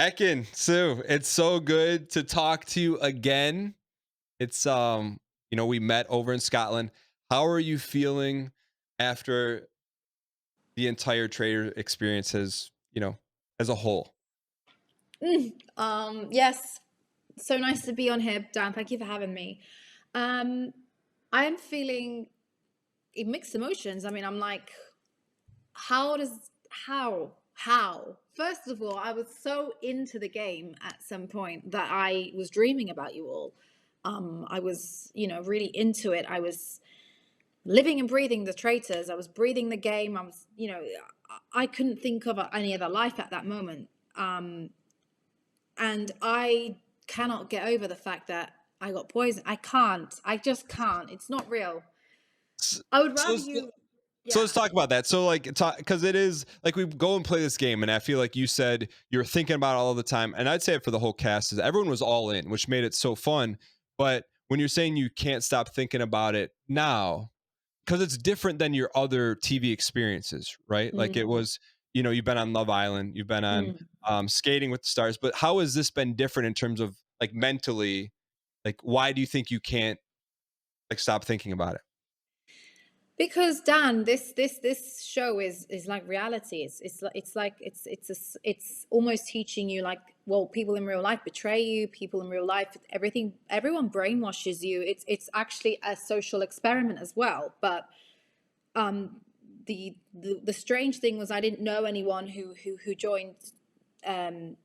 Ekin-Su, it's so good to talk to you again. It's we met over in Scotland. How are you feeling after the entire trader experience as a whole? Yes, so nice to be on here, Dan. Thank you for having me. Um, I am feeling mixed emotions. I mean, I'm like, how? First of all, I was so into the game at some point that I was dreaming about you all. I was, really into it. I was living and breathing the traitors. I was breathing the game. I was, I couldn't think of any other life at that moment. And I cannot get over the fact that I got poisoned. I can't. I just can't. It's not real. S- I would So, rather so, you. so let's Yeah. talk about that. So, like, because it is like we go and play this game, and I feel like you said you're thinking about it all the time, and I'd say it for the whole cast is everyone was all in, which made it so fun. But when you're saying you can't stop thinking about it now, because it's different than your other TV experiences, right? Like it Mm, was, you've been on Love Island, you've been on mm. Skating with the Stars, but how has this been different in terms of like mentally? Like, why do you think you can't like stop thinking about it? Because Dan, this show is like reality. It's almost teaching you like, well, people in real life betray you. People in real life, everyone brainwashes you. It's actually a social experiment as well. But the strange thing was I didn't know anyone who joined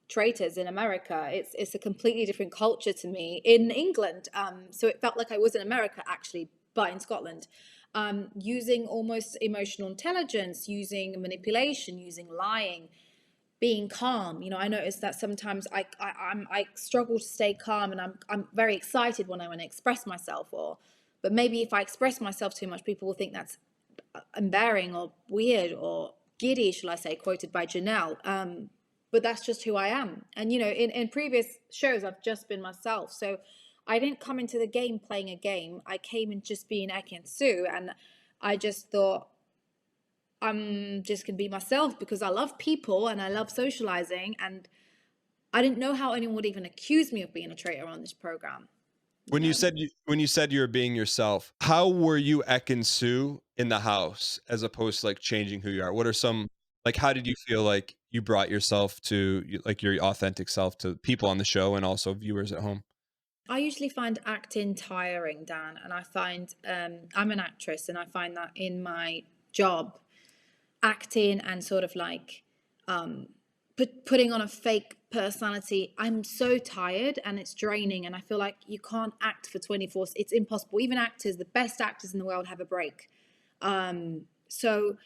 traitors in America. It's a completely different culture to me in England. So it felt like I was in America actually, but in Scotland. Using almost emotional intelligence, using manipulation, using lying, being calm. I noticed that sometimes I struggle to stay calm, and I'm very excited when I want to express myself. But maybe if I express myself too much, people will think that's embarrassing or weird or giddy, shall I say, quoted by Janelle. But that's just who I am. And, in previous shows, I've just been myself. So I didn't come into the game playing a game. I came in just being Ekin-Su. And I just thought, I'm just going to be myself because I love people and I love socializing. And I didn't know how anyone would even accuse me of being a traitor on this program, you know? When you said you were being yourself, how were you Ekin-Su in the house as opposed to like changing who you are? What are some like how did you feel like you brought yourself to like your authentic self to people on the show and also viewers at home? I usually find acting tiring, Dan, and I find I'm an actress, and I find that in my job, acting and sort of like putting on a fake personality, I'm so tired and it's draining, and I feel like you can't act for 24. It's impossible. Even actors, the best actors in the world, have a break. So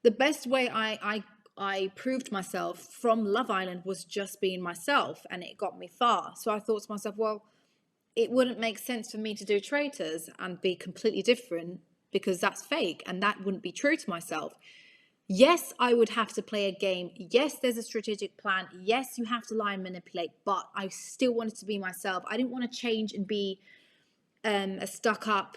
the best way I proved myself from Love Island was just being myself, and it got me far. So I thought to myself, well, it wouldn't make sense for me to do Traitors and be completely different because that's fake and that wouldn't be true to myself. Yes, I would have to play a game. Yes, there's a strategic plan. Yes, you have to lie and manipulate, but I still wanted to be myself. I didn't want to change and be a stuck up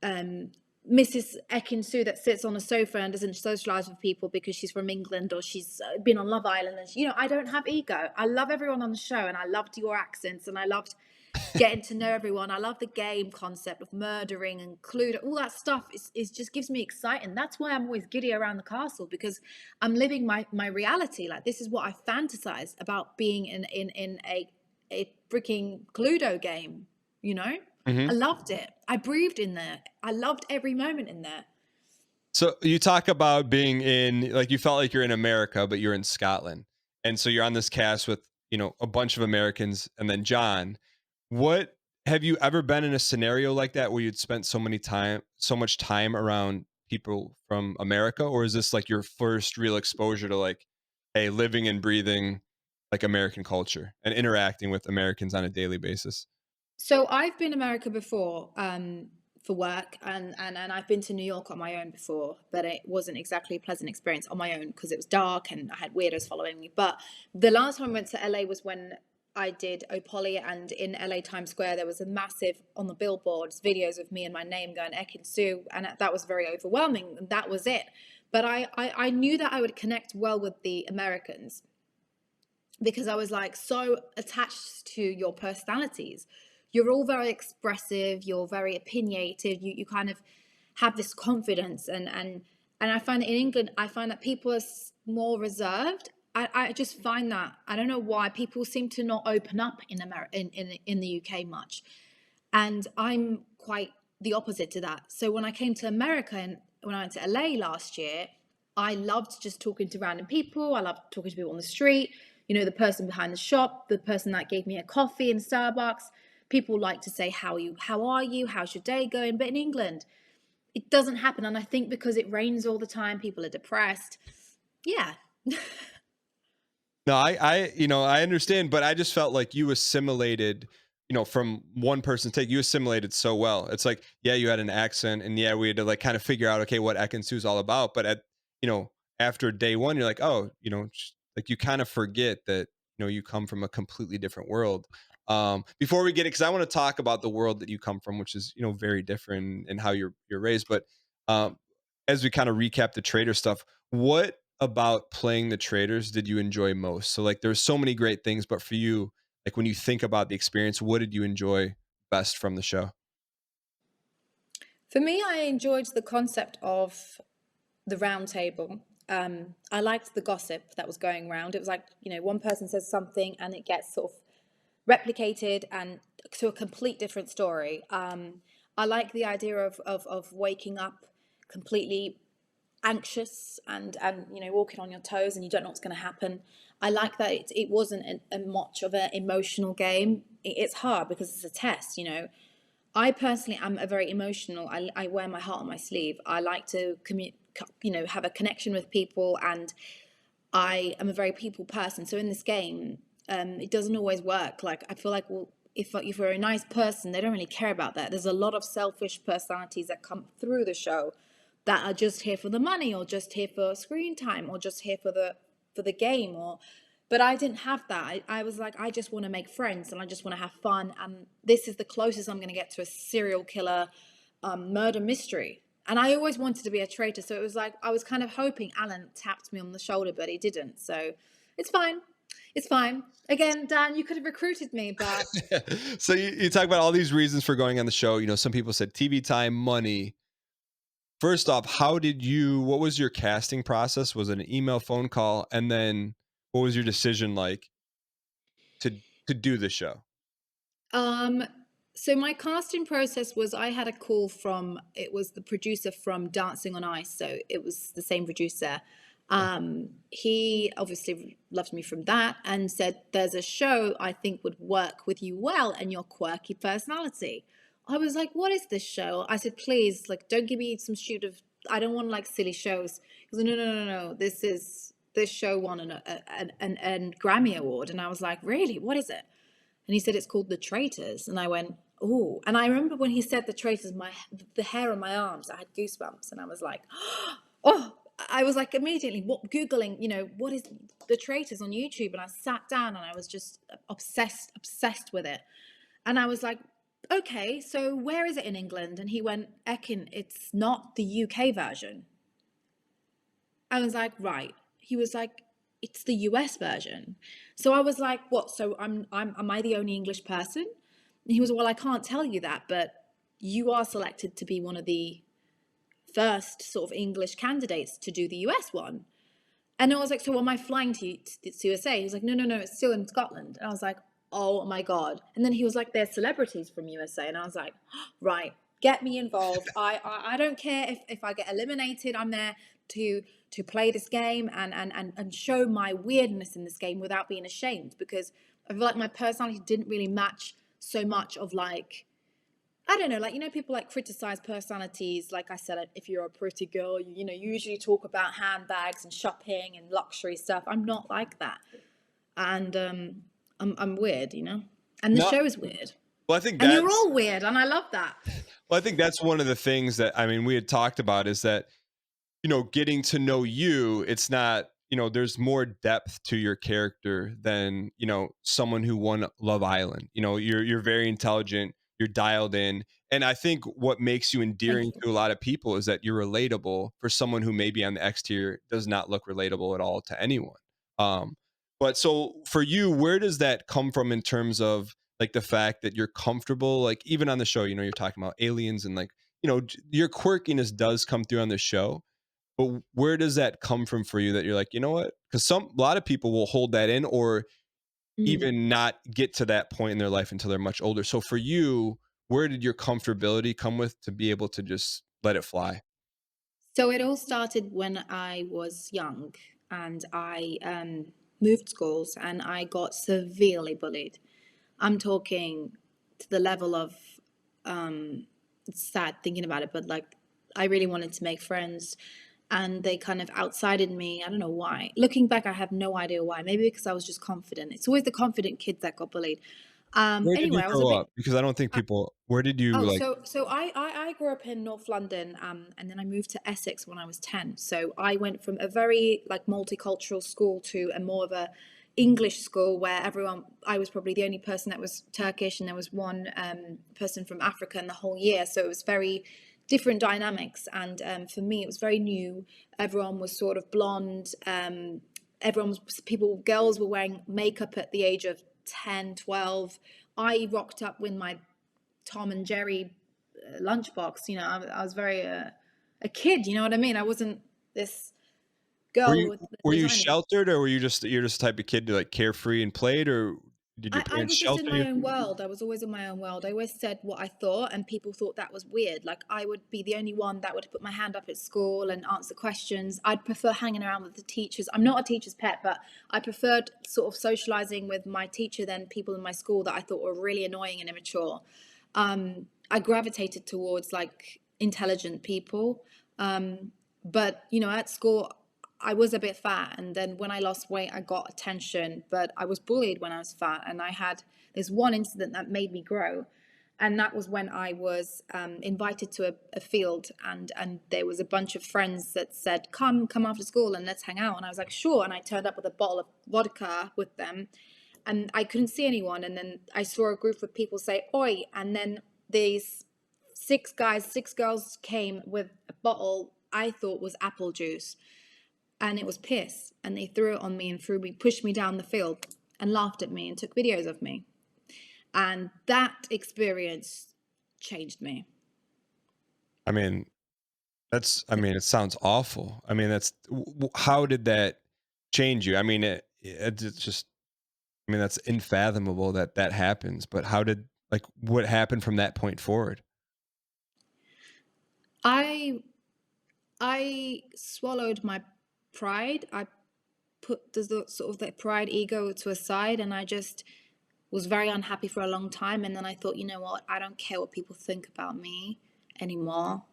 Mrs. Ekin-Su that sits on a sofa and doesn't socialize with people because she's from England or she's been on Love Island. And I don't have ego. I love everyone on the show, and I loved your accents, and I loved getting to know everyone. I love the game concept of murdering and Cluedo. All that stuff is just gives me exciting. That's why I'm always giddy around the castle, because I'm living my reality. Like, this is what I fantasized about being in a freaking Cluedo game. You know, I Mhm. loved it. I breathed in there. I loved every moment in there. So you talk about being in like you felt like you're in America, but you're in Scotland. And so you're on this cast with, a bunch of Americans and then John. What have you ever been in a scenario like that where you'd spent so much time around people from America? Or is this like your first real exposure to like, hey, living and breathing like American culture and interacting with Americans on a daily basis? So I've been America before, for work, and I've been to New York on my own before, but it wasn't exactly a pleasant experience on my own because it was dark and I had weirdos following me. But the last time I went to LA was when I did Opoly, and in LA Times Square there was a massive, on the billboards, videos of me and my name going Ekin-Su, and that was very overwhelming. And that was it. But I knew that I would connect well with the Americans because I was like so attached to your personalities. You're all very expressive, you're very opinionated, you kind of have this confidence, and I find that in England, I find that people are more reserved. I just find that I don't know why people seem to not open up in America in the UK much, and I'm quite the opposite to that. So when I came to America and when I went to LA last year, I loved just talking to random people. I loved talking to people on the street, you know, the person behind the shop, the person that gave me a coffee in Starbucks. People like to say, how are you? How's your day going? But in England, it doesn't happen. And I think because it rains all the time, people are depressed. Yeah. No, I understand, but I just felt like you assimilated, from one person's take, you assimilated so well. It's like, yeah, you had an accent, and yeah, we had to like kind of figure out, okay, what Ekin-Su is all about. But you know, after day one, you're like, oh, like you kind of forget that, you come from a completely different world. Before we get it, because I want to talk about the world that you come from, which is, very different and how you're raised. But um, as we kind of recap the trader stuff, what about playing the Traitors did you enjoy most? So like there's so many great things, but for you, like when you think about the experience, what did you enjoy best from the show? For me, I enjoyed the concept of the round table. I liked the gossip that was going around. It was like, one person says something and it gets sort of replicated and to a complete different story. I like the idea of waking up completely anxious and walking on your toes and you don't know what's going to happen. I like that it wasn't a much of an emotional game. It's hard because it's a test. I personally am a very emotional. I wear my heart on my sleeve. I like to have a connection with people, and I am a very people person. So in this game, it doesn't always work. Like I feel like, well, if you're a nice person, they don't really care about that. There's a lot of selfish personalities that come through the show that are just here for the money, or just here for screen time, or just here for the game, or. But I didn't have that. I was like, I just want to make friends and I just want to have fun. And this is the closest I'm going to get to a serial killer murder mystery. And I always wanted to be a traitor. So it was like, I was kind of hoping Alan tapped me on the shoulder, but he didn't. So it's fine. It's fine. Again, Dan, you could have recruited me, but So you talk about all these reasons for going on the show. Some people said TV time, money. First off, what was your casting process? Was it an email, phone call? And then what was your decision like to to do the show? Um, so my casting process was I had a call from it was the producer from Dancing on Ice, so it was the same producer. Okay. He obviously loved me from that and said, "There's a show I think would work with you well and your quirky personality." I was like, "What is this show?" I said, "Please, like, don't give me some shoot of. I don't want like silly shows." He was like, "No, no, no, no. This show won an Grammy award," and I was like, "Really? What is it?" And he said it's called The Traitors, and I went, "Oh!" And I remember when he said The Traitors, the hair on my arms, I had goosebumps, and I was like, "Oh!" I was like immediately googling, what is The Traitors on YouTube, and I sat down and I was just obsessed with it, and I was like, "Okay, so where is it in England?" And he went, "Ekin, it's not the UK version." I was like, right. He was like, it's the US version. So I was like, what? So am I the only English person? And he was, well, I can't tell you that, but you are selected to be one of the first sort of English candidates to do the US one. And I was like, so am I flying to USA? He was like, no, no, no, it's still in Scotland. And I was like, oh my God. And then he was like, there's celebrities from USA. And I was like, right, get me involved. I don't care if I get eliminated. I'm there to play this game and show my weirdness in this game without being ashamed, because I feel like my personality didn't really match so much of like, I don't know, like, people like criticize personalities. Like I said, if you're a pretty girl, you usually talk about handbags and shopping and luxury stuff. I'm not like that. And I'm weird, and the No, show is weird. well, I think And you're that's all weird, and I love that. well, I think that's one of the things that I mean we had talked about is that getting to know you, it's not, there's more depth to your character than, someone who won Love Island. You're very intelligent, you're dialed in. And I think what makes you Thank endearing you. to a lot of people is that you're relatable for someone who maybe on the exterior does not look relatable at all to anyone. Um, But so for you, where does that come from in terms of like the fact that you're comfortable? Like even on the show, you know, you're talking about aliens and like, you know, your quirkiness does come through on the show. But where does that come from for you that you're like, you know what? Because a lot of people will hold that in or Mm. even not get to that point in their life until they're much older. So for you, where did your comfortability come with to be able to just let it fly? So it all started when I was young and I moved schools and I got severely bullied. I'm talking to the level of it's sad thinking about it, but like I really wanted to make friends and they kind of outsided me. I don't know why. Looking back, I have no idea why. Maybe because I was just confident. It's always the confident kids that got bullied. Where did Anyway, you I was a grow bit up? Because I don't think people where did you Oh, like so I grew up in North London, and then I moved to Essex when I was 10. So I went from a very like multicultural school to a more of a English school where everyone I was probably the only person that was Turkish, and there was one person from Africa in the whole year. So it was very different dynamics, and for me it was very new. Everyone was sort of blonde. Everyone was people girls were wearing makeup at the age of 10, 12. I rocked up with my Tom and Jerry lunchbox. You know, I was very a kid. You know what I mean? I wasn't this were girl you with were you designer. sheltered or were you just you're just the type of kid to like carefree and played or did your I parents was just in shelter my you? own world. I was always in my own world. I always said what I thought, and people thought that was weird. Like, I would be the only one that would put my hand up at school and answer questions. I'd prefer hanging around with the teachers. I'm not a teacher's pet, but I preferred sort of socializing with my teacher than people in my school that I thought were really annoying and immature. I gravitated towards like intelligent people. But you know, at school, I was a bit fat, and then when I lost weight, I got attention. But I was bullied when I was fat, and I had this one incident that made me grow, and that was when I was invited to a field, and there was a bunch of friends that said, "Come after school and let's hang out." And I was like, "Sure." And I turned up with a bottle of vodka with them, and I couldn't see anyone. And then I saw a group of people say, "Oi!" And then these six guys, six girls came with a bottle I thought was apple juice, and it was piss, and they threw it on me and threw me pushed me down the field and laughed at me and took videos of me, and that experience changed me. I mean, I mean, it sounds awful. I mean, that's how did that change you? I mean, it's just I mean, that's unfathomable that that happens, but how did like what happened from that point forward? I I swallowed my pride. I put the sort of the pride ego to a side, and I just was very unhappy for a long time. And then I thought, you know what? I don't care what people think about me anymore.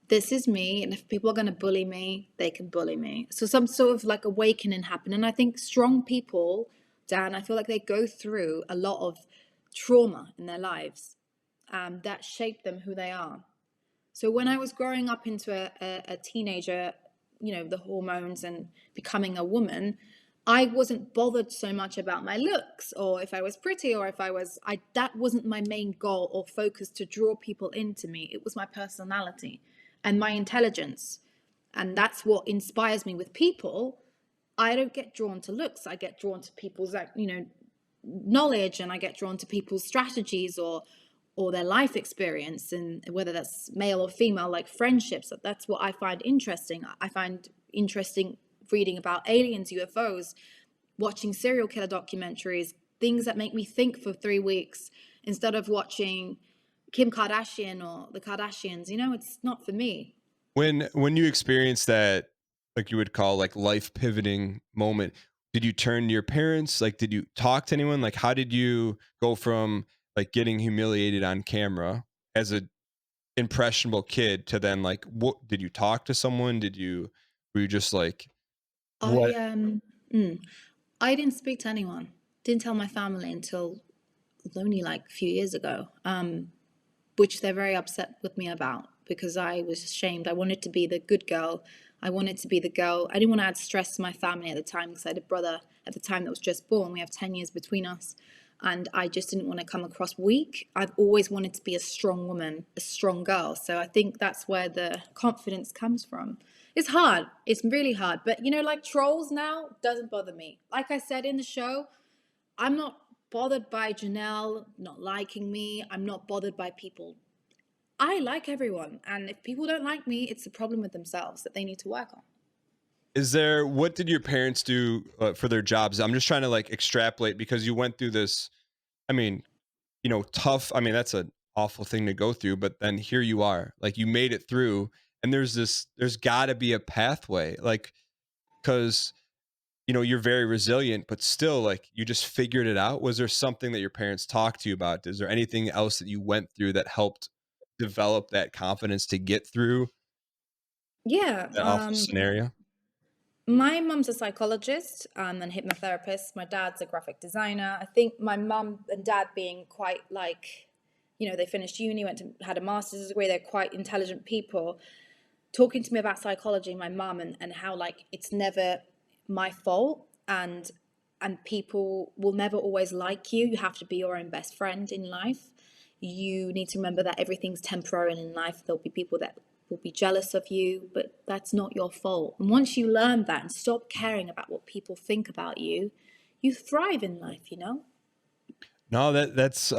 This is me, and if people are going to bully me, they can bully me. So some sort of like awakening happened. And I think strong people, Dan, I feel like they go through a lot of trauma in their lives that shape them who they are. So when I was growing up into a teenager, you know, the hormones and becoming a woman, I wasn't bothered so much about my looks or if I was pretty or if I that wasn't my main goal or focus to draw people into me. It was my personality and my intelligence. And that's what inspires me with people. I don't get drawn to looks. I get drawn to people's, like, you know, knowledge, and I get drawn to people's strategies or their life experience, and whether that's male or female, like friendships. That's what I find interesting. I find interesting reading about aliens, UFOs, watching serial killer documentaries, things that make me think for 3 weeks instead of watching Kim Kardashian or the Kardashians. You know, it's not for me. When you experienced that, like you would call like life pivoting moment, did you turn to your parents? Like, did you talk to anyone? Like, how did you go from like getting humiliated on camera as a impressionable kid to then like what did you talk to someone? Were you just like what I mm, I didn't speak to anyone. Didn't tell my family until only like a few years ago. Which they're very upset with me about because I was ashamed. I wanted to be the good girl. I wanted to be the girl. I didn't want to add stress to my family at the time because I had a brother at the time that was just born. We have 10 years between us. And I just didn't want to come across weak. I've always wanted to be a strong woman, a strong girl. So I think that's where the confidence comes from. It's hard. It's really hard. But like trolls now doesn't bother me. Like I said in the show, I'm not bothered by Janelle not liking me. I'm not bothered by people. I like everyone. And if people don't like me, it's a problem with themselves that they need to work on. Is there what did your parents do for their jobs? I'm just trying to like extrapolate because you went through this. I mean, tough. I mean, that's an awful thing to go through, but then here you are, like you made it through, and there's got to be a pathway, like because you're very resilient, but still, like you just figured it out. Was there something that your parents talked to you about? Is there anything else that you went through that helped develop that confidence to get through Yeah. that awful scenario? My mum's a psychologist and hypnotherapist. My dad's a graphic designer. I think my mum and dad being quite like, they finished uni, had a master's degree. They're quite intelligent people. Talking to me about psychology, my mum, and how like it's never my fault, and people will never always like you. You have to be your own best friend in life. You need to remember that everything's temporary, and in life there'll be people that will be jealous of you, but that's not your fault. And once you learn that and stop caring about what people think about you, you thrive in life. No, that's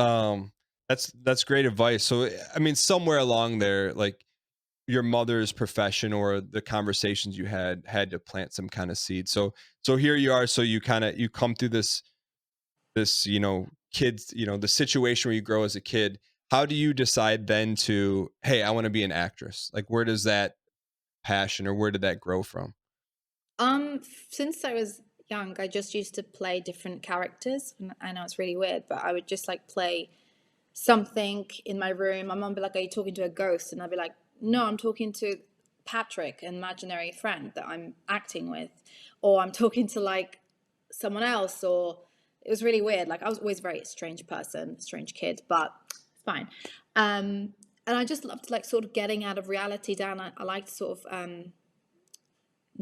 great advice. So I mean, somewhere along there, like your mother's profession or the conversations you had to plant some kind of seed. So here you are. So you come through this kids, the situation where you grow as a kid. How do you decide then to, hey, I want to be an actress? Like where does that passion or where did that grow from? Since I was young, I just used to play different characters. And I know it's really weird, but I would just like play something in my room. My mom would be like, "Are you talking to a ghost?" And I'd be like, "No, I'm talking to Patrick, an imaginary friend that I'm acting with, or I'm talking to like someone else." Or it was really weird. Like I was always a very strange person, strange kid, but it's fine. And I just loved like sort of getting out of reality down. I liked sort of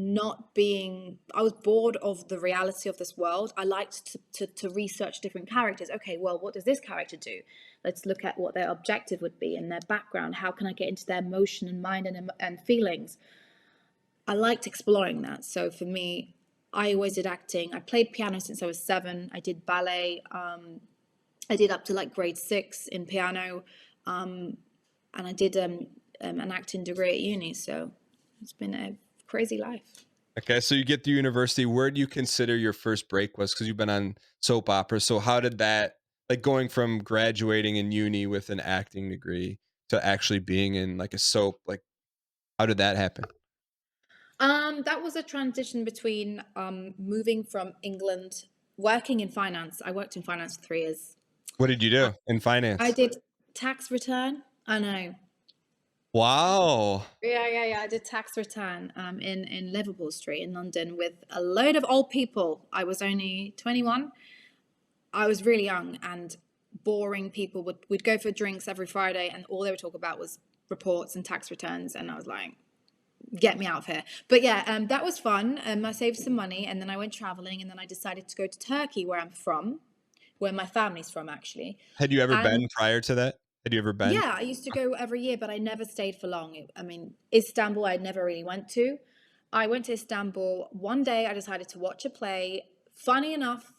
not being, I was bored of the reality of this world. I liked to research different characters. Okay, well, what does this character do? Let's look at what their objective would be and their background. How can I get into their emotion and mind and feelings? I liked exploring that. So for me, I always did acting. I played piano since I was 7. I did ballet. I did up to like grade 6 in piano. And I did an acting degree at uni. So it's been a crazy life. Okay, so you get to university. Where do you consider your first break was? Because you've been on soap opera. So how did that, like going from graduating in uni with an acting degree to actually being in like a soap, like how did that happen? That was a transition between moving from England, working in finance. I worked in finance for 3 years. What did you Uh, do in I finance? did tax return. I know. Wow. Yeah. I did tax return in Liverpool Street in London with a load of old people. I was only 21. I was really young, and boring people would go for drinks every Friday, and all they would talk about was reports and tax returns. And I was like, get me out of here. But yeah, that was fun. I saved some money, and then I went traveling, and then I decided to go to Turkey, where I'm from, where my family's from actually. Had you ever And been prior to that? Had you ever been? yeah, I used to go every year, but I never stayed for long. I mean, Istanbul, I never really went to. I went to Istanbul one day. I decided to watch a play. Funny enough,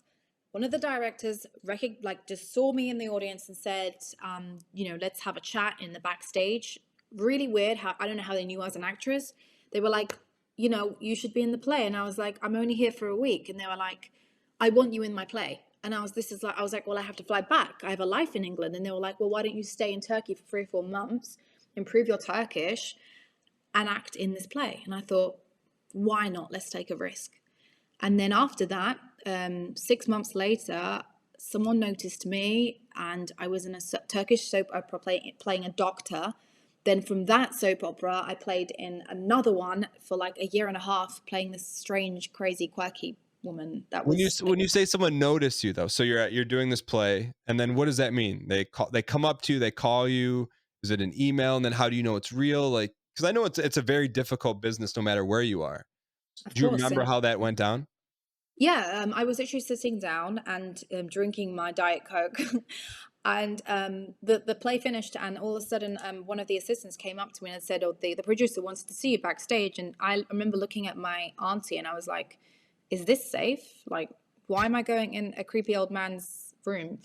one of the directors like just saw me in the audience and said, let's have a chat in the backstage. Really weird. How I don't know how they knew I was an actress. They were like, you should be in the play, and I was like, I'm only here for a week, and they were like, I want you in my play. And I was like, well, I have to fly back. I have a life in England. And they were like, well, why don't you stay in Turkey for 3 or 4 months, improve your Turkish, and act in this play? And I thought, why not? Let's take a risk. And then after that, 6 months later, someone noticed me, and I was in a Turkish soap opera playing a doctor. Then from that soap opera, I played in another one for like a year and a half, playing this strange, crazy, quirky woman that When you was when you say someone noticed you though, so you're doing this play, and then what does that mean? They come up to you, they call you. Is it an email? And then how do you know it's real? Like, because I know it's a very difficult business no matter where you are. of Do you course. remember And how that went down? yeah, I was literally sitting down and drinking my Diet Coke. And the play finished, and all of a sudden, one of the assistants came up to me and said, "Oh, the producer wants to see you backstage." And I remember looking at my auntie, and I was like, "Is this safe? Like, why am I going in a creepy old man's room?"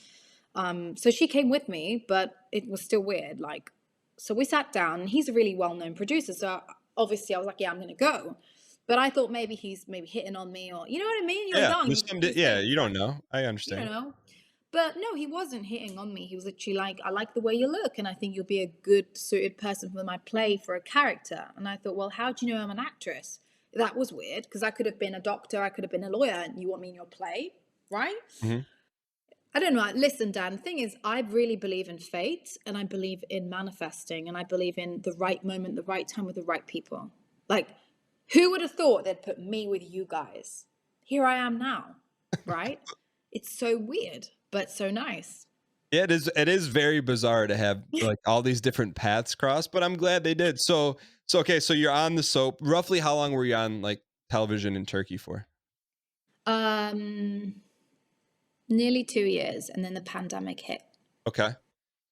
So she came with me, but it was still weird. Like, so we sat down, and he's a really well known producer, so obviously I was like, "Yeah, I'm gonna go." But I thought maybe he's maybe hitting on me, or you know what I mean. You're Yeah, young, there's some you yeah, think you don't like know. I you don't understand. know. But no, he wasn't hitting on me. He was literally like, I like the way you look, and I think you'll be a good suited person for my play for a character. And I thought, well, how do you know I'm an actress? That was weird because I could have been a doctor, I could have been a lawyer, and you want me in your play, right? Mhm. I don't know. Listen, Dan, the thing is, I really believe in fate and I believe in manifesting and I believe in the right moment, the right time with the right people. Like, who would have thought they'd put me with you guys? Here I am now, right? It's so weird, but so nice. Yeah, it is very bizarre to have, like, all these different paths cross, but I'm glad they did. So okay, so you're on the soap. Roughly how long were you on, like, television in Turkey for? Um, Nearly 2 years, and then the pandemic hit. Okay.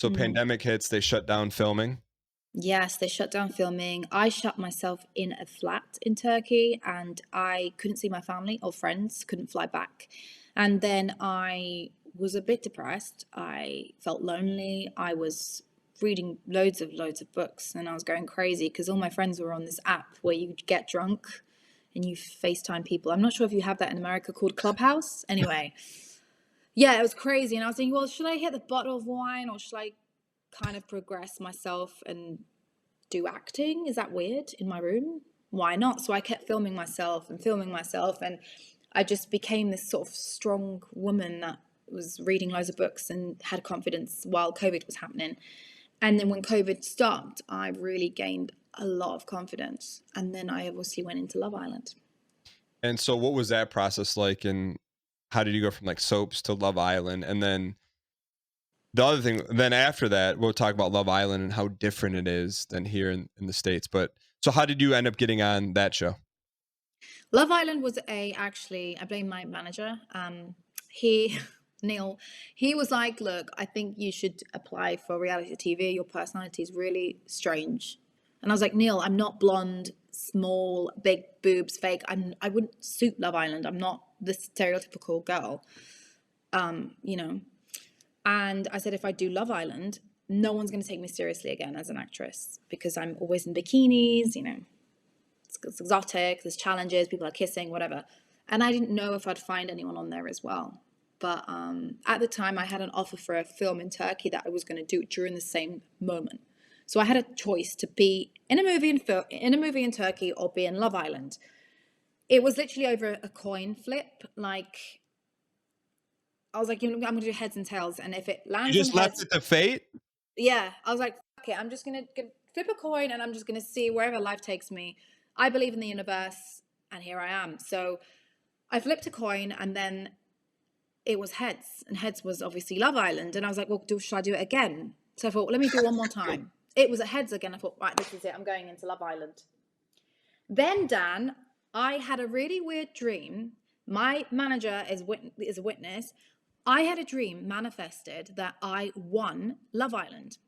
So Mm. pandemic hits, they shut down filming. Yes, they shut down filming. I shut myself in a flat in Turkey and I couldn't see my family or friends, couldn't fly back. And then I was a bit depressed. I felt lonely. I was reading loads of books and I was going crazy because all my friends were on this app where you get drunk and you FaceTime people. I'm not sure if you have that in America called Clubhouse. Anyway, yeah, it was crazy. And I was thinking, well, should I hit the bottle of wine or should I kind of progress myself and do acting? Is that weird in my room? Why not? So I kept filming myself, and I just became this sort of strong woman that was reading loads of books and had confidence while COVID was happening. And then when COVID stopped, I really gained a lot of confidence. And then I obviously went into Love Island. And so what was that process like, and how did you go from, like, soaps to Love Island? And then the other thing then after that, we'll talk about Love Island and how different it is than here in the States, but so how did you end up getting on that show? Love Island was actually, I blame my manager. He, Neil, he was like, look, I think you should apply for reality TV. Your personality is really strange. And I was like, Neil, I'm not blonde, small, big boobs, fake. I wouldn't suit Love Island. I'm not the stereotypical girl, you know. And I said, if I do Love Island, no one's going to take me seriously again as an actress because I'm always in bikinis, you know, it's exotic, there's challenges, people are kissing, whatever. And I didn't know if I'd find anyone on there as well. But at the time, I had an offer for a film in Turkey that I was going to do during the same moment. So I had a choice to be in a movie in a movie in Turkey or be in Love Island. It was literally over a coin flip. Like I was like, you know, I'm going to do heads and tails, and if it You lands on just left heads, it to fate? yeah, I was like, okay, I'm just gonna flip a coin and I'm just gonna see wherever life takes me. I believe in the universe, and here I am. So I flipped a coin, and then it was heads, and heads was obviously Love Island, and I was like, well, should I do it again? So I thought, well, let me do it one more time. It was at heads again. I thought, right, this is it. I'm going into Love Island. Then Dan, I had a really weird dream. My manager is a witness. I had a dream manifested that I won Love Island.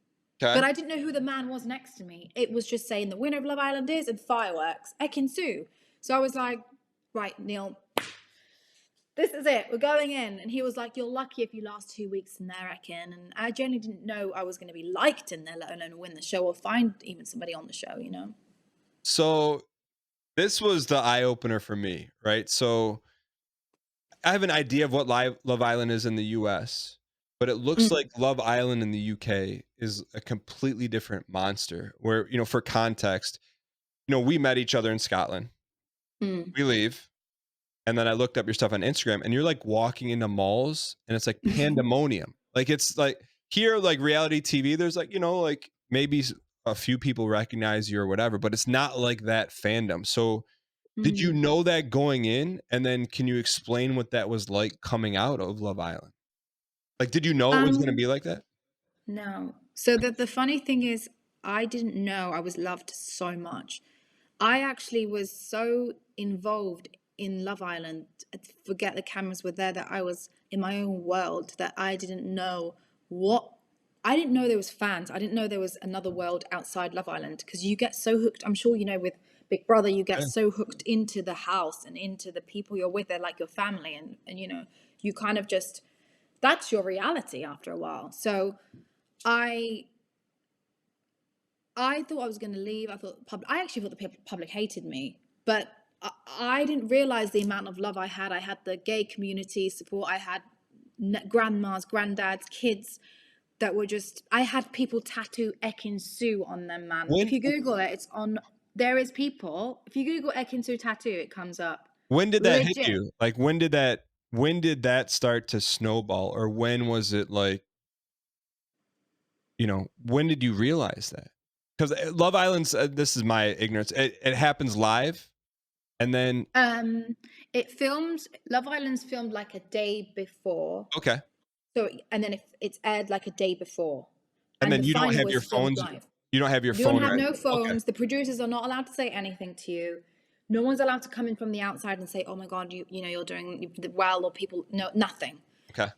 But Okay. I didn't know who the man was next to me. It was just saying the winner of Love Island is and fireworks, Ekin-Su. So I was like, right, Neil, this is it. We're going in. And he was like, you're lucky if you last 2 weeks in there, Ekin. And I generally didn't know I was going to be liked in there, let alone win the show or find even somebody on the show, you know? So this was the eye opener for me, right? So I have an idea of what Love Island is in the US, but it looks Mm, like Love Island in the UK is a completely different monster. Where, for context, we met each other in Scotland. mm. We leave, and then I looked up your stuff on Instagram, and you're like walking into malls, and it's like pandemonium. Like it's like here, like reality TV. There's like like maybe a few people recognize you or whatever, but it's not like that fandom. So did you Mm. know that going in? And then can you explain what that was like coming out of Love Island? Like, did you know it was gonna Um, be like that? no. So the funny thing is, I didn't know I was loved so much. I actually was so involved in Love Island, forget the cameras were there, that I was in my own world that I didn't know what I didn't know there was fans. I didn't know there was another world outside Love Island because you get so hooked. I'm sure you know with Big Brother, you get Yeah. so hooked into the house and into the people you're with. They're like your family, and you kind of just that's your reality after a while. So I I thought I was going to leave. I actually thought the public hated me, but I didn't realize the amount of love I had. I had the gay community support. I had grandmas, granddads, kids that were just. I had people tattoo Ekin-Su on them, man. If When you Google it, it's on. There is people. If you Google Ekin-Su tattoo, it comes up. when did that hit Legit. you? Like, when did that start to snowball, or when was it like, when did you realize that? Because Love Island's, this is my ignorance. It happens live, and then Um, it films. Love Island's filmed like a day before. okay, So, and then if it's aired like a day before, and and then the you don't final have was your filmed phones. live. You don't have your You don't phone have on. no Okay, phones. The producers are not allowed to say anything to you. No one's allowed to come in from the outside and say, "Oh my God, you're doing well," or people. No, nothing. okay.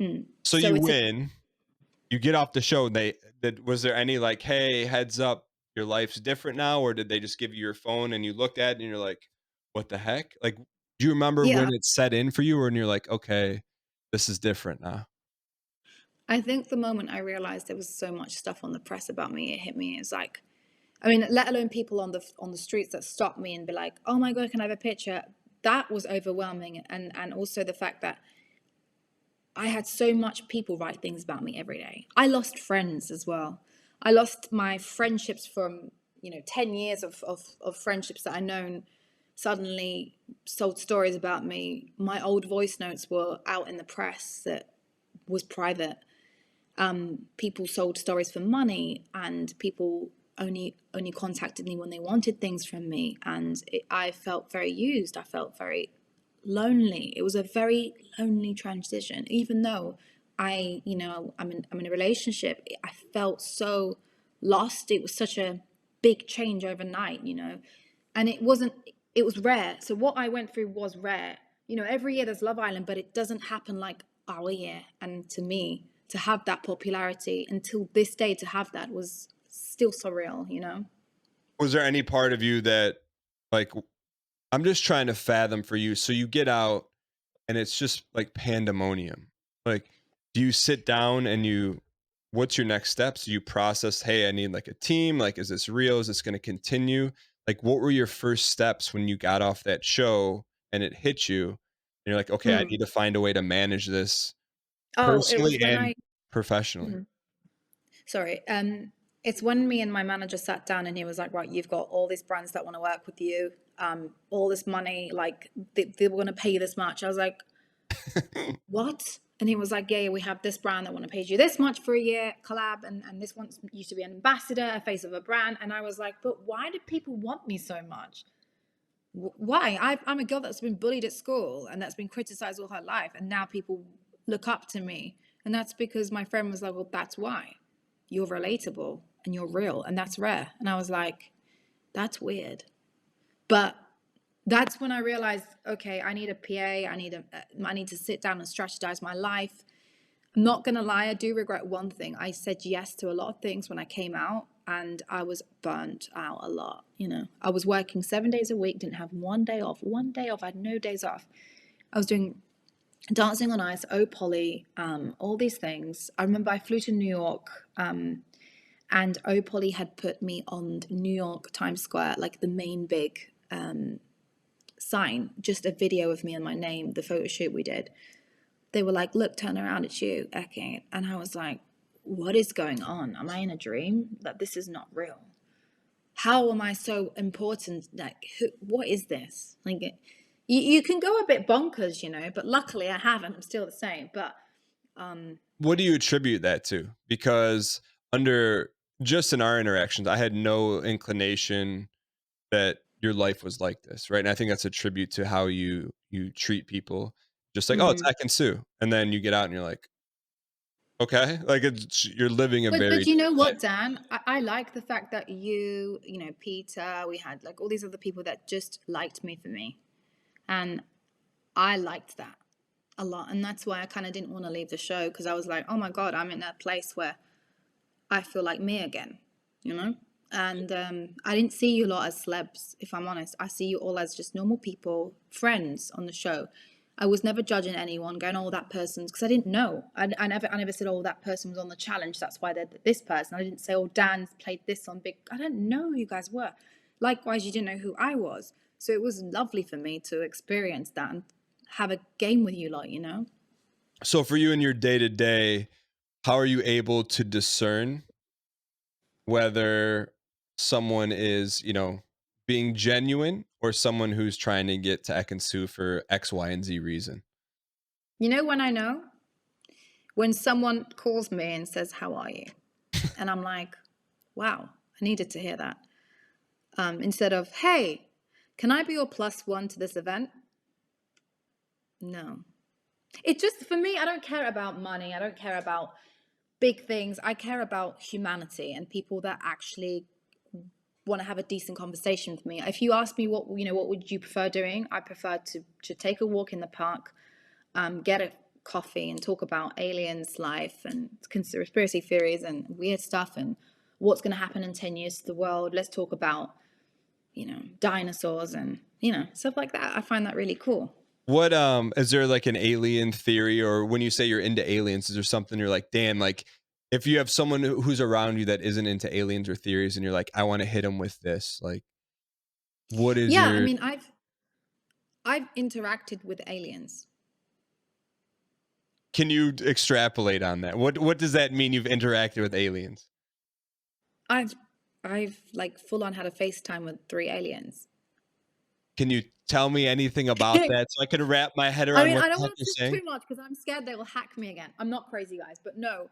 So So you it's a win. You get off the show. And was there any like, hey, heads up, your life's different now, or did they just give you your phone and you looked at it and you're like, what the heck? Like, do you remember when yeah. it set in for you, or and you're like, okay, this is different now? I think the moment I realized there was so much stuff on the press about me, it hit me. It's like, I mean, let alone people on the streets that stop me and be like, "Oh my God, can I have a picture?" That was overwhelming, and also the fact that I had so much people write things about me every day. I lost friends as well. I lost my friendships from 10 years of friendships that I known suddenly told stories about me. My old voice notes were out in the press that was private. People sold stories for money, and people only contacted me when they wanted things from me, and I felt very used. I felt very lonely. It was a very lonely transition. Even though I'm in a relationship, I felt so lost. It was such a big change overnight, and it was rare. So what I went through was rare. Every year there's Love Island, but it doesn't happen like our year. And to me, to have that popularity until this day, to have that was still surreal. Was there any part of you that, like, I'm just trying to fathom for you? So you get out and it's just like pandemonium. Like, do you sit down and what's your next steps? Do you process, hey, I need like a team? Like, is this real? Is this going to continue? Like, what were your first steps when you got off that show and it hit you? And you're like, okay, I Mm. need to find a way to manage this Oh, it personally was when and I. professionally. Mhm. Sorry. It's when me and my manager sat down and he was like, right, you've got all these brands that want to work with you, all this money, like they want to pay you this much. I was like, what? And he was like, yeah, we have this brand that want to pay you this much for a year collab, and this wants you to be an ambassador, a face of a brand. And I was like, but why do people want me so much? Why? I'm a girl that's been bullied at school and that's been criticized all her life, and now people look up to me. And that's because my friend was like, well, that's why. You're relatable and you're real, and that's rare. And I was like, that's weird. But that's when I realized, okay, I need a PA. I need to sit down and strategize my life. I'm not gonna lie, I do regret one thing. I said yes to a lot of things when I came out, and I was burnt out a lot. I was working 7 days a week, didn't have one day off. One day off, I had no days off. I was doing dancing on ice, oh Polly, all these things. I remember I flew to New York, and oh Polly had put me on New York Times Square, like the main big sign, just a video of me and my name, the photo shoot we did. They were like, look, turn around, it's you, Ekin. And I was like, what is going on? Am I in a dream? That this is not real. How am I so important? Like, what is this? Like, you can go a bit bonkers, but luckily I haven't. I'm still the same. But What do you attribute that to? Because under just in our interactions, I had no inclination that your life was like this, right? And I think that's a tribute to how you treat people. Just like, oh, it's mhm. Ekin-Su, and then you get out and you're like, okay, like you're living a But very you know different life. what, Dan? I like the fact that Peter, we had like all these other people that just liked me for me, and I liked that. a lot, and that's why I kind of didn't want to leave the show because I was like, oh my god, I'm in that place where I feel like me again, you know? And I didn't see you a lot as celebs, if I'm honest. I see you all as just normal people, friends on the show. I was never judging anyone, going, "Oh, that person's," because I didn't know. I never said, "Oh, that person was on the challenge. That's why they're this person." I didn't say, "Oh, Dan's played this on Big." I didn't know who you guys were. Likewise, you didn't know who I was. So it was lovely for me to experience that and have a game with you lot, you know? So for you in your day to day, how are you able to discern whether someone is, being genuine or someone who's trying to get to Ekin-Su for X, Y, and Z reason? You know when I know? When someone calls me and says, "How are you?" And I'm like, wow, I needed to hear that. Instead of, "Hey, can I be your plus one to this event?" No. It just, for me, I don't care about money. I don't care about big things. I care about humanity and people that actually want to have a decent conversation with me. If you ask me what would you prefer doing? I prefer to take a walk in the park, get a coffee and talk about aliens, life, and conspiracy theories and weird stuff and what's going to happen in 10 years to the world. Let's talk about, dinosaurs and, stuff like that. I find that really cool. What is there like an alien theory, or when you say you're into aliens, is there something you're like, damn, like if you have someone who's around you that isn't into aliens or theories and you're like, I want to hit them with this, like what is Yeah, I your mean, I've interacted with aliens. can you extrapolate on that? What does that mean, you've interacted with aliens? I've I've like full on had a FaceTime with three aliens. Can you tell me anything about that so I could wrap my head I around mean, what I don't the heck want you're to say saying? too much because I'm scared they will hack me again. I'm not crazy, guys, but no.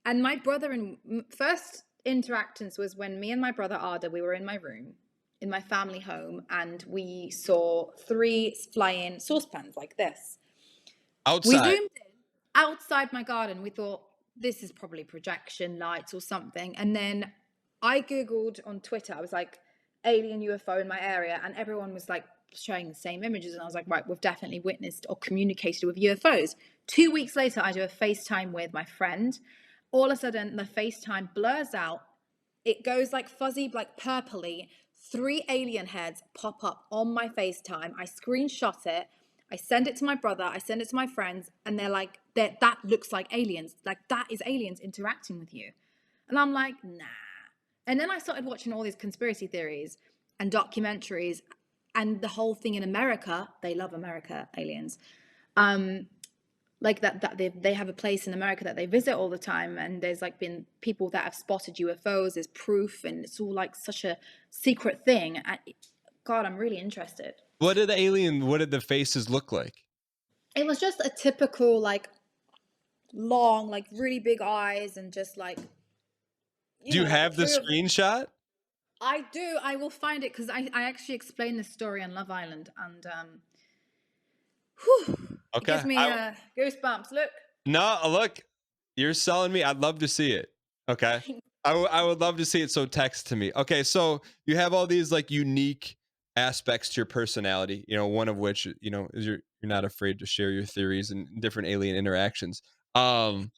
And my brother and first interactions was when me and my brother Arda, we were in my room, in my family home, and we saw three flying saucepans like this. We Outside. zoomed in outside my garden. We thought this is probably projection lights or something. And then I Googled on Twitter, I was like, alien UFO in my area. And everyone was like showing the same images. And I was like, right, we've definitely witnessed or communicated with UFOs. 2 weeks later, I do a FaceTime with my friend. All of a sudden, the FaceTime blurs out. It goes like fuzzy, like purpley. Three alien heads pop up on my FaceTime. I screenshot it. I send it to my brother. I send it to my friends, and they're like, "That looks like aliens. Like that is aliens interacting with you." And I'm like, nah. And then I started watching all these conspiracy theories and documentaries, and the whole thing in America. They love America, aliens. Like that they have a place in America that they visit all the time, and there's like been people that have spotted UFOs. There's proof, and it's all like such a secret thing. God, I'm really interested. What did the faces look like? It was just a typical like long, like really big eyes, and just like Do you like have the three of. screenshot? I do. I will find it because I actually explained this story on Love Island, and whew, it gives Okay. me goosebumps. Look. No, look, you're selling me. I'd love to see it. Okay. I would love to see it. So text to me. Okay. So you have all these like unique aspects to your personality, one of which, is you're not afraid to share your theories and different alien interactions. Um,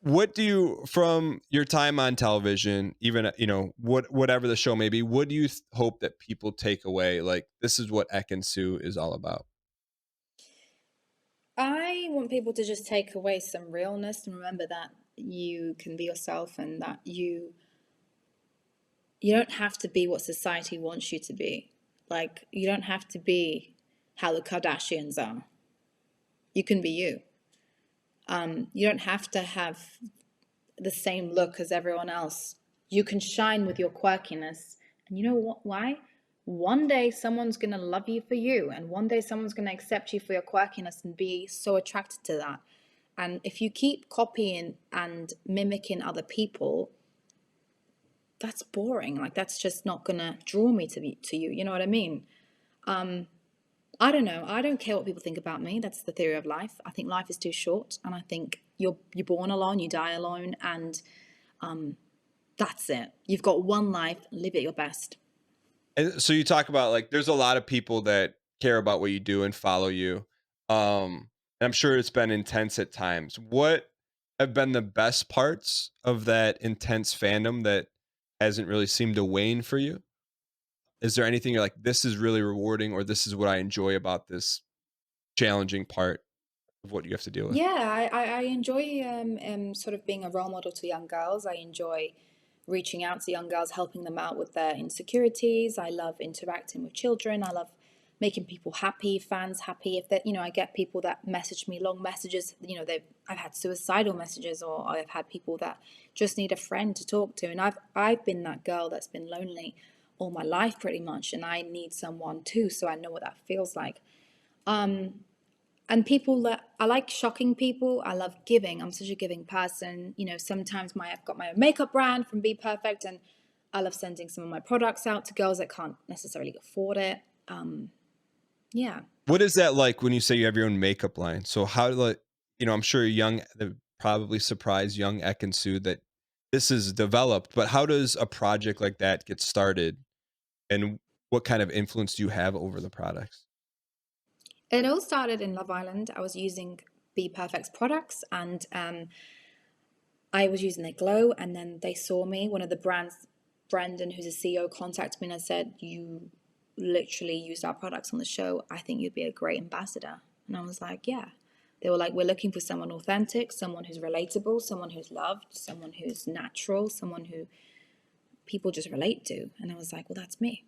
what do you, from your time on television, even, whatever the show may be, what do you hope that people take away? Like, this is what Ekin-Su is all about. I want people to just take away some realness and remember that you can be yourself and that you don't have to be what society wants you to be. Like you don't have to be how the Kardashians are. You can be you. You don't have to have the same look as everyone else. You can shine with your quirkiness. And you know what? Why? One day someone's going to love you for you, and one day someone's going to accept you for your quirkiness and be so attracted to that. And if you keep copying and mimicking other people, that's boring. Like that's just not going to draw me to you. You know what I mean? I don't know. I don't care what people think about me. That's the theory of life. I think life is too short, and I think you're born alone, you die alone, and that's it. You've got one life, live it your best. And so you talk about like there's a lot of people that care about what you do and follow you. And I'm sure it's been intense at times. What have been the best parts of that intense fandom that hasn't really seemed to wane for you? Is there anything you're like, this is really rewarding, or this is what I enjoy about this challenging part of what you have to deal with? Yeah, I enjoy sort of being a role model to young girls. I enjoy reaching out to young girls, helping them out with their insecurities. I love interacting with children. I love making people happy, fans happy. If that, I get people that message me long messages. I've had suicidal messages, or I've had people that just need a friend to talk to. And I've been that girl that's been lonely all my life pretty much, and I need someone too, so I know what that feels like. And people that I like shocking people. I love giving. I'm such a giving person. Sometimes I've got my own makeup brand from Be Perfect, and I love sending some of my products out to girls that can't necessarily afford it. Yeah. What is that like when you say you have your own makeup line? So how like, I'm sure young that probably surprised young Ekin-Su that this is developed, but how does a project like that get started, and what kind of influence do you have over the products? It all started in Love Island. I was using Be Perfect's products, and I was using their glow, and then they saw me. One of the brands, Brendan, who's a CEO, contacted me and said, "You literally used our products on the show. I think you'd be a great ambassador." And I was like, "Yeah." They were like, "We're looking for someone authentic, someone who's relatable, someone who's loved, someone who's natural, someone who people just relate to." And I was like, "Well, that's me."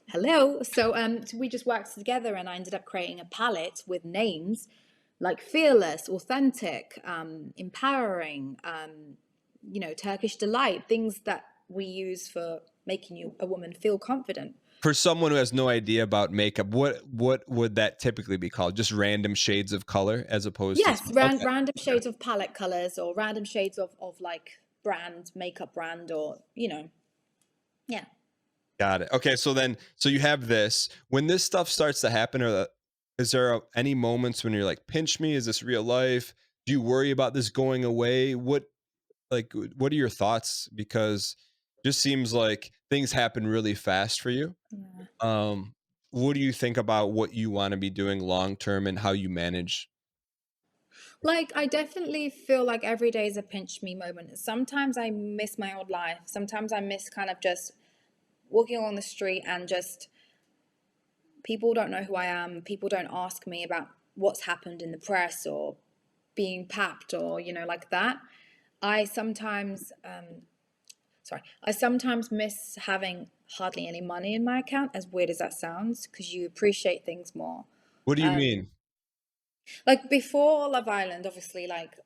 Hello. So we just worked together, and I ended up creating a palette with names like fearless, authentic, empowering, Turkish delight, things that we use for making a woman feel confident. For someone who has no idea about makeup, what would that typically be called? Just random shades of color as opposed to Yes, some, okay. random Okay. shades of palette colors, or random shades of like brand, makeup brand, or, yeah. Got it. Okay, so you have this. When this stuff starts to happen, is there any moments when you're like, pinch me? Is this real life? Do you worry about this going away? What are your thoughts? Because it just seems like things happen really fast for you. Yeah. Um, what do you think about what you want to be doing long term and how you manage? Like, I definitely feel like every day is a pinch me moment. Sometimes I miss my old life. Sometimes I miss kind of just walking on the street and just people don't know who I am. People don't ask me about what's happened in the press or being papped or, like that. I sometimes, I sometimes miss having hardly any money in my account, as weird as that sounds, because you appreciate things more. What do you Um, mean? like before Love Island, obviously, like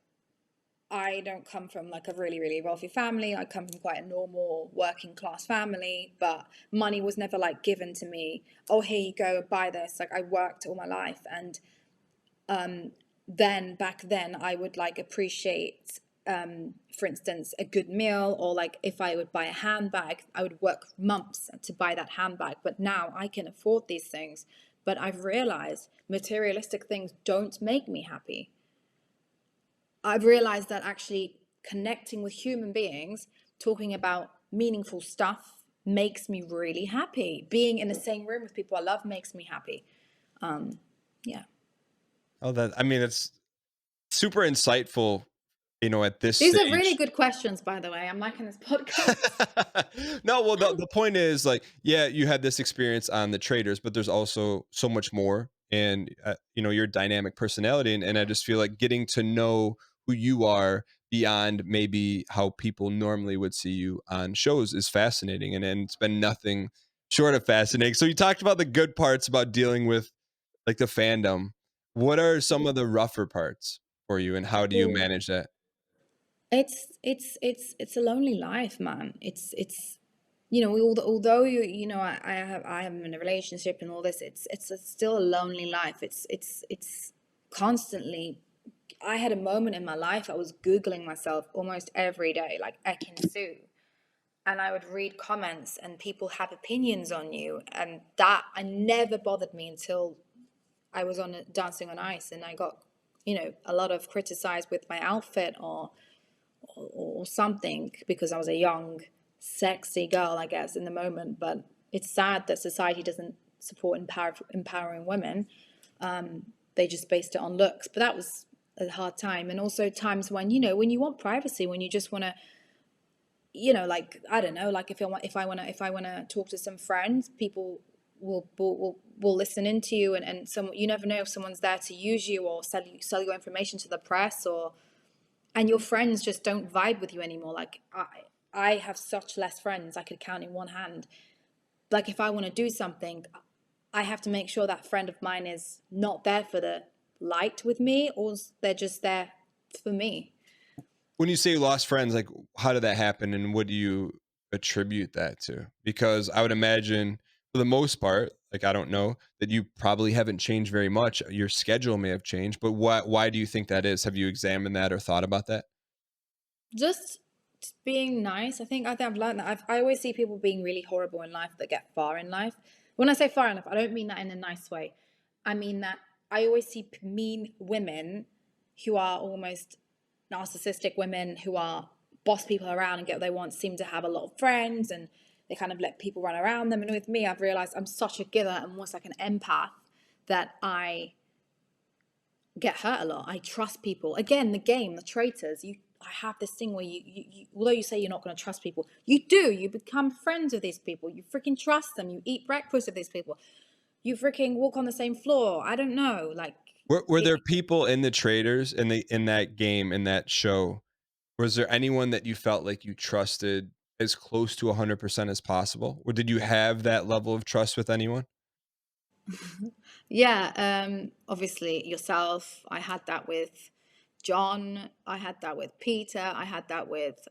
I don't come from like a really, really wealthy family. I come from quite a normal working class family, but money was never like given to me. Oh, here you go, buy this. Like I worked all my life. And then back then I would like appreciate, for instance, a good meal, or like if I would buy a handbag, I would work months to buy that handbag. But now I can afford these things. But I've realized materialistic things don't make me happy. I've realized that actually connecting with human beings, talking about meaningful stuff makes me really happy. Being in the same room with people I love makes me happy. Yeah. Oh, that I mean, it's super insightful. At this These are really stage. good questions, by the way. I'm liking this podcast. No, well, the point is like, yeah, you had this experience on the Traitors, but there's also so much more, and your dynamic personality, and I just feel like getting to know who you are beyond maybe how people normally would see you on shows is fascinating, and it's been nothing short of fascinating. So you talked about the good parts about dealing with like the fandom. What are some of the rougher parts for you, and how do you Oh, manage that? it's a lonely life, man. It's although I am in a relationship and all this, still a lonely life. It's constantly. I had a moment in my life I was Googling myself almost every day, like Ekin-Su. And I would read comments and people have opinions on you. And that I never bothered me until I was on Dancing on Ice, and I got, a lot of criticized with my outfit or something, because I was a young, sexy girl, I guess, in the moment. But it's sad that society doesn't support empowering women. they just based it on looks. But that was a hard time. And also times when, when you want privacy, when you just want to, like, I don't know, like if I want to talk to some friends, people will listen into you, and some, you never know if someone's there to use you or sell your information to the press, or and your friends just don't vibe with you anymore. Like I have such less friends I could count in one hand. Like if I want to do something, I have to make sure that friend of mine is not there for the light with me, or they're just there for me. When you say you lost friends, like how did that happen and what do you attribute that to? Because I would imagine for the most part, like I don't know, that you probably haven't changed very much. Your schedule may have changed, but why do you think that is? Have you examined that or thought about that? Just being nice. I think I've learned that. I always see people being really horrible in life that get far in life. When I say far in life, I don't mean that in a nice way. I mean that I always see mean women who are almost narcissistic women who are boss people around and get what they want, seem to have a lot of friends, and they kind of let people run around them. And with me, I've realized I'm such a giver and almost like an empath that I get hurt a lot. I trust people. Again, the game, the traitors. I have this thing where although you say you're not going to trust people, you do. You become friends with these people. You freaking trust them. You eat breakfast with these people. You freaking walk on the same floor. I don't know. Like, Were there people in the traders in that game in that show? Was there anyone that you felt like you trusted as close to 100% as possible? Or did you have that level of trust with anyone? yeah. Obviously yourself. I had that with John. I had that with Peter. I had that with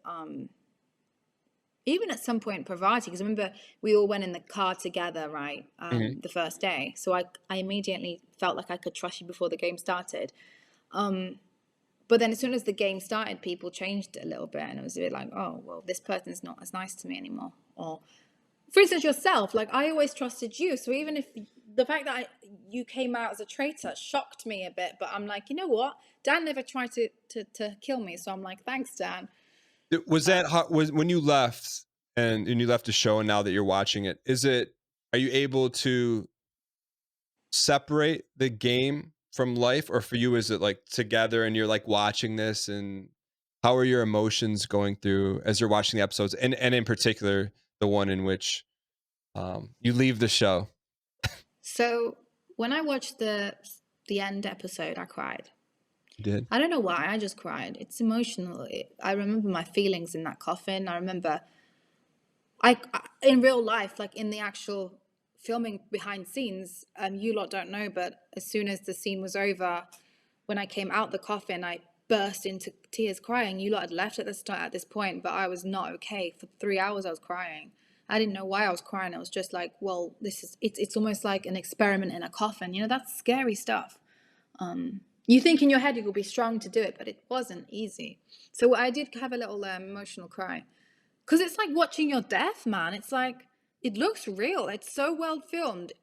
even at some point Pravati, because I remember we all went in the car together, right? Mhm. The first day. So I immediately felt like I could trust you before the game started. But then as soon as the game started, people changed it a little bit, and it was a bit like, oh, well, this person's not as nice to me anymore. Or, for instance, yourself, like I always trusted you. So even if the fact that you came out as a traitor shocked me a bit, but I'm like, you know what? Dan never tried to kill me. So I'm like, thanks, Dan. Was that was when you left and you left the show and now that you're watching it, are you able to separate the game from life, or for you is it like together and you're like watching this, and how are your emotions going through as you're watching the episodes, and in particular the one in which you leave the show? So when I watched the end episode, I cried. You did. I don't know why, I just cried. It's emotional. I remember my feelings in that coffin. I remember in real life, like in the actual filming behind scenes, you lot don't know, but as soon as the scene was over, when I came out the coffin, I burst into tears crying. You lot had left at this point, but I was not okay. For 3 hours I was crying. I didn't know why I was crying. I was just like, well, it's almost like an experiment in a coffin. That's scary stuff. You think in your head you will be strong to do it, but it wasn't easy. So I did have a little emotional cry. Because it's like watching your death, man. It's like, it looks real. It's so well filmed.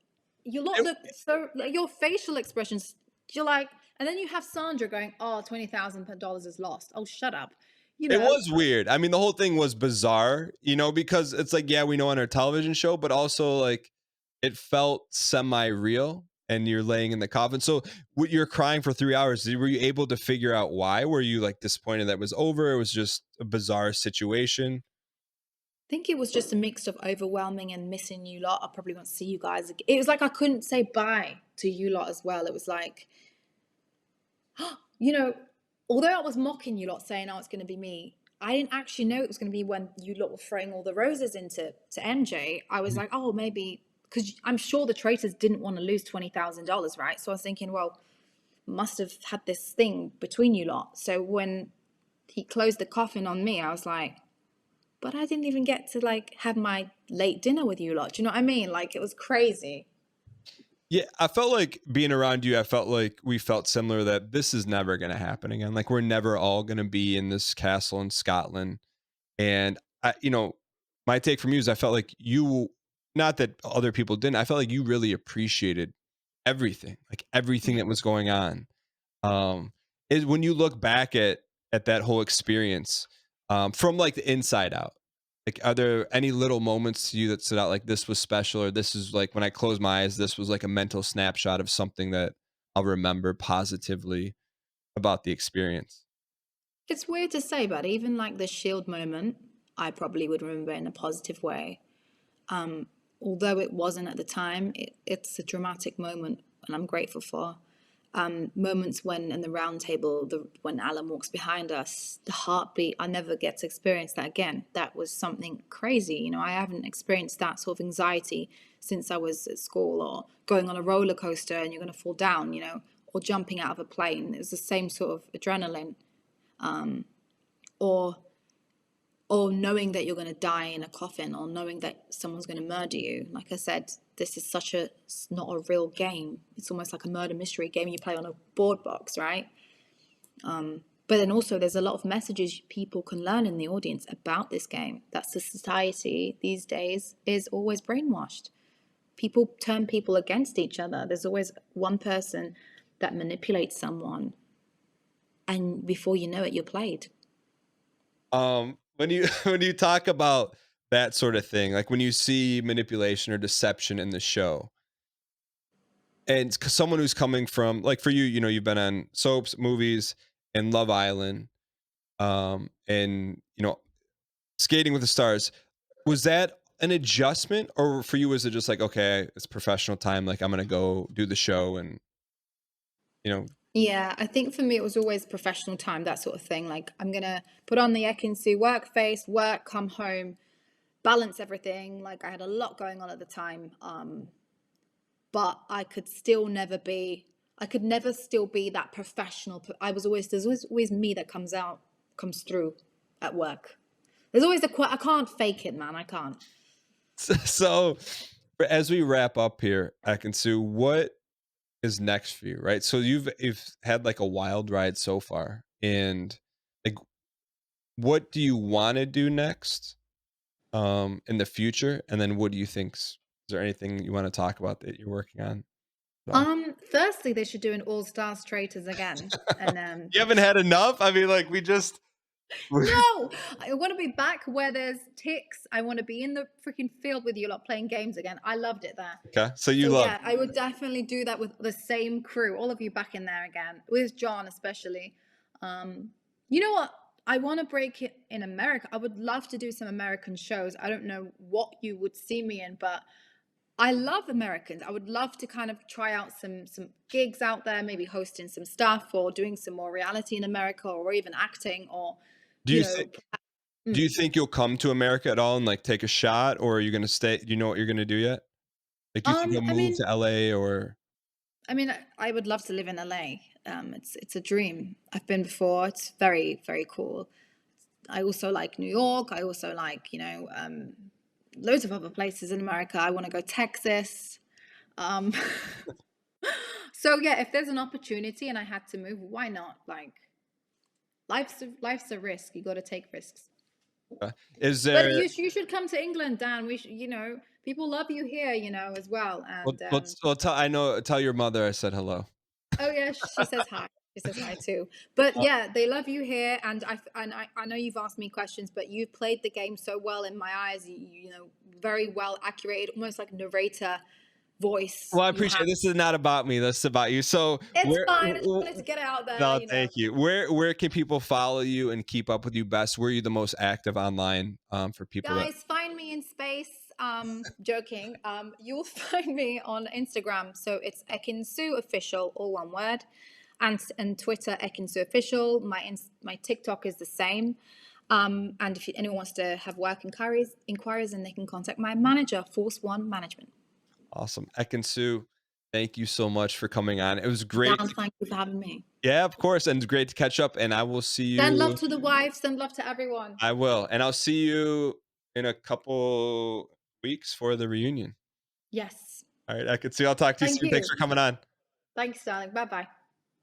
You lot It, look so, like, your facial expressions, you're like, and then you have Sandra going, oh, $20,000 is lost. Oh, shut up. You it know, was weird. I mean, the whole thing was bizarre, because it's like, yeah, we know on our television show, but also like it felt semi-real and you're laying in the coffin. So you're crying for 3 hours. Were you able to figure out why? Were you like disappointed that it was over? It was just a bizarre situation. I think it was just a mix of overwhelming and missing you lot. I probably won't see you guys again. It was like I couldn't say bye to you lot as well. It was like, you know, although I was mocking you lot saying, oh, it's going to be me, I didn't actually know it was going to be when you lot were throwing all the roses into MJ. I was Mhm. like, oh, maybe, because I'm sure the traitors didn't want to lose $20,000, right? So I was thinking, well, must have had this thing between you lot. So when he closed the coffin on me, I was like, but I didn't even get to like have my late dinner with you lot. Do you know what I mean? Like it was crazy. Yeah, I felt like being around you, I felt like we felt similar that this is never going to happen again. Like we're never all going to be in this castle in Scotland. And my take from you is I felt like you, not that other people didn't, I felt like you really appreciated everything, like everything Yeah. that was going on. Is when you look back at that whole experience, from like the inside out, like are there any little moments to you that stood out like this was special, or this is like when I closed my eyes, this was like a mental snapshot of something that I'll remember positively about the experience? It's weird to say, but even like the shield moment, I probably would remember in a positive way. Although it wasn't at the time, it's a dramatic moment, and I'm grateful for. Moments when in the round table, when Alan walks behind us, the heartbeat, I never get to experience that again. That was something crazy. You know, I haven't experienced that sort of anxiety since I was at school, or going on a roller coaster and you're going to fall down, you know, or jumping out of a plane. It was the same sort of adrenaline. Or knowing that you're going to die in a coffin, or knowing that someone's going to murder you. Like I said, this is such a, it's not a real game. It's almost like a murder mystery game you play on a board box, right? But then also there's a lot of messages people can learn in the audience about this game. That society these days is always brainwashed. People turn people against each other. There's always one person that manipulates someone, and before you know it, you're played. When you when you talk about that sort of thing, like when you see manipulation or deception in the show, and someone who's coming from, like for you, you know, you've been on soaps, movies, and Love Island, and you know, Skating with the Stars. Was that an adjustment, or for you was it just like, okay, it's professional time, like I'm gonna go do the show, and you know, Yeah, I think for me it was always professional time, that sort of thing. Like I'm gonna put on the Ekin-Su work face, work, come home, balance everything. Like I had a lot going on at the time, but I could never still be that professional. I was always there's always me that comes through at work. There's always I can't fake it, man. I can't. so as we wrap up here, Ekin-Su, what is next for you, right? So you've had like a wild ride so far, and like, what do you want to do next, in the future? And then what do you think's is there anything you want to talk about that you're working on at all? Firstly, they should do an All Stars Traitors again, and You haven't had enough? I mean, like we just no, I want to be back where there's ticks. I want to be in the freaking field with you lot playing games again. I loved it there. okay. So you So love yeah, I would definitely do that with the same crew, all of you back in there again, with John especially. Um, you know what? I want to break it in America. I would love to do some American shows. I don't know what you would see me in, but I love Americans. I would love to kind of try out some gigs out there, maybe hosting some stuff or doing some more reality in America, or even acting, or do you you know. think do Mm. you think you'll come to America at all and like take a shot, or are you gonna stay? Do you know what you're gonna do yet? Like, do you think you'll I move mean, to LA or I would love to live in LA. It's a dream. I've been before. It's very very cool. I also like New York. I also like loads of other places in America. I want to go Texas. Um, so yeah, if there's an opportunity and I had to move, why not? Like life's a risk. You got to take risks. is But there you should come to England, Dan. We should, people love you here, as well. And well, tell your mother I said hello. oh yeah, she says hi. She says hi too. But yeah, they love you here, and I know you've asked me questions, but you've played the game so well in my eyes. Very well accurate, almost like narrator voice Well, I you have. appreciate this is not about me, this is about you. So, It's where fine. I just wanted to get it out there. no, thank you. Where can people follow you and keep up with you best? Where are you the most active online, for people that Guys, find me in space. Joking. You'll find me on Instagram. So it's Ekin-Su official, all one word, and Twitter Ekin-Su official. My TikTok is the same. And if anyone wants to have work inquiries, then they can contact my manager, Force One Management. awesome. Ekin-Su, thank you so much for coming on. It was great Dan, to thank you for having me. yeah, of course, and it's great to catch up, and I will see Send love you to the wives. Send love to everyone. I will, and I'll see you in a couple weeks for the reunion. Yes. Alright, Ekin-Su, I'll talk to you Thank soon. Thanks you. for coming on. Thanks, darling. Bye bye.